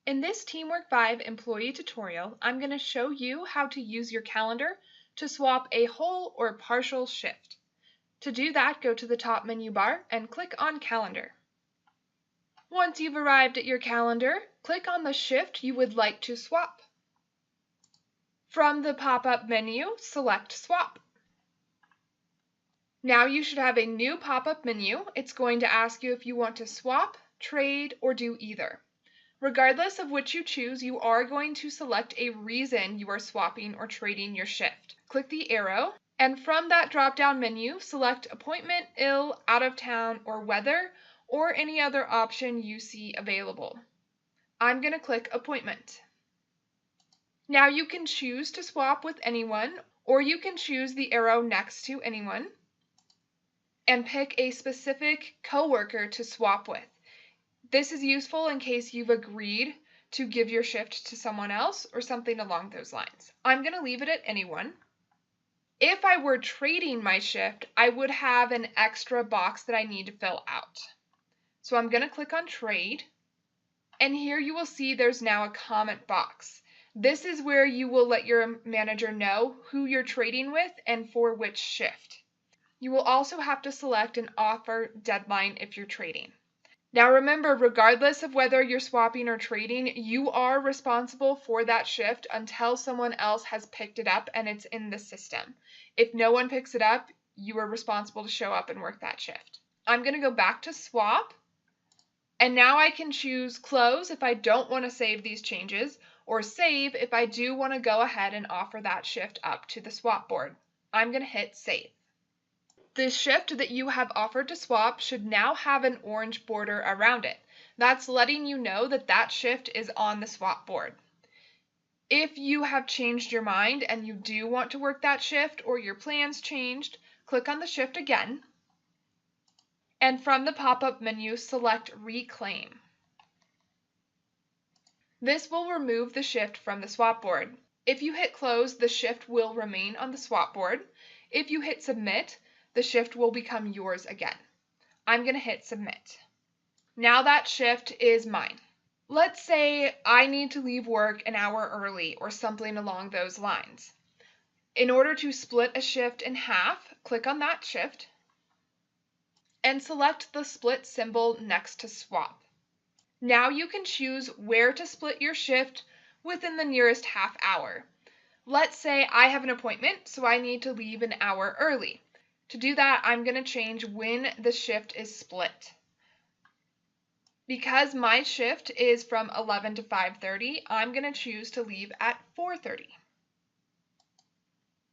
In this TeamWork 5 employee tutorial, I'm going to show you how to use your calendar to swap a whole or partial shift. To do that, go to the top menu bar and click on Calendar. Once you've arrived at your calendar, click on the shift you would like to swap. From the pop-up menu, select Swap. Now you should have a new pop-up menu. It's going to ask you if you want to swap, trade, or do either. Regardless of which you choose, you are going to select a reason you are swapping or trading your shift. Click the arrow, and from that drop-down menu, select Appointment, Ill, Out of Town, or Weather, or any other option you see available. I'm going to click Appointment. Now you can choose to swap with anyone, or you can choose the arrow next to anyone and pick a specific coworker to swap with. This is useful in case you've agreed to give your shift to someone else or something along those lines. I'm going to leave it at anyone. If I were trading my shift, I would have an extra box that I need to fill out. So I'm going to click on Trade, and here you will see there's now a comment box. This is where you will let your manager know who you're trading with and for which shift. You will also have to select an offer deadline if you're trading. Now remember, regardless of whether you're swapping or trading, you are responsible for that shift until someone else has picked it up and it's in the system. If no one picks it up, you are responsible to show up and work that shift. I'm going to go back to swap, and now I can choose close if I don't want to save these changes, or save if I do want to go ahead and offer that shift up to the swap board. I'm going to hit save. The shift that you have offered to swap should now have an orange border around it. That's letting you know that that shift is on the swap board. If you have changed your mind and you do want to work that shift or your plans changed, click on the shift again, and from the pop-up menu, select Reclaim. This will remove the shift from the swap board. If you hit close, the shift will remain on the swap board. If you hit submit, the shift will become yours again. I'm going to hit submit. Now that shift is mine. Let's say I need to leave work an hour early or something along those lines. In order to split a shift in half, click on that shift and select the split symbol next to swap. Now you can choose where to split your shift within the nearest half hour. Let's say I have an appointment, so I need to leave an hour early. To do that, I'm going to change when the shift is split. Because my shift is from 11 to 5:30, I'm going to choose to leave at 4:30.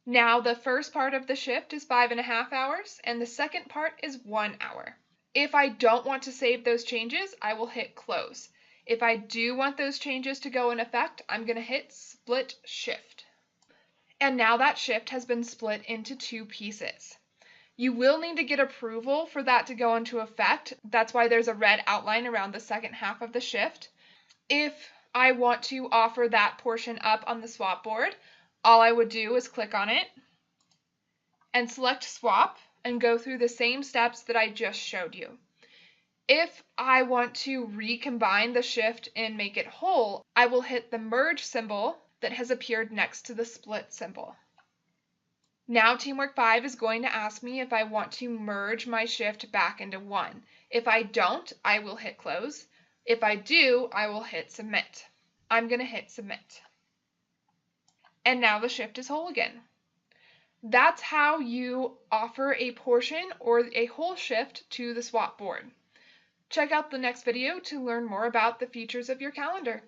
Now the first part of the shift is 5.5 hours, and the second part is 1 hour. If I don't want to save those changes, I will hit close. If I do want those changes to go in effect, I'm going to hit split shift. And now that shift has been split into 2 pieces. You will need to get approval for that to go into effect. That's why there's a red outline around the second half of the shift. If I want to offer that portion up on the swap board, all I would do is click on it and select swap and go through the same steps that I just showed you. If I want to recombine the shift and make it whole, I will hit the merge symbol that has appeared next to the split symbol. Now TeamWork 5 is going to ask me if I want to merge my shift back into one. If I don't, I will hit close. If I do, I will hit submit. I'm going to hit submit. And now the shift is whole again. That's how you offer a portion or a whole shift to the swap board. Check out the next video to learn more about the features of your calendar.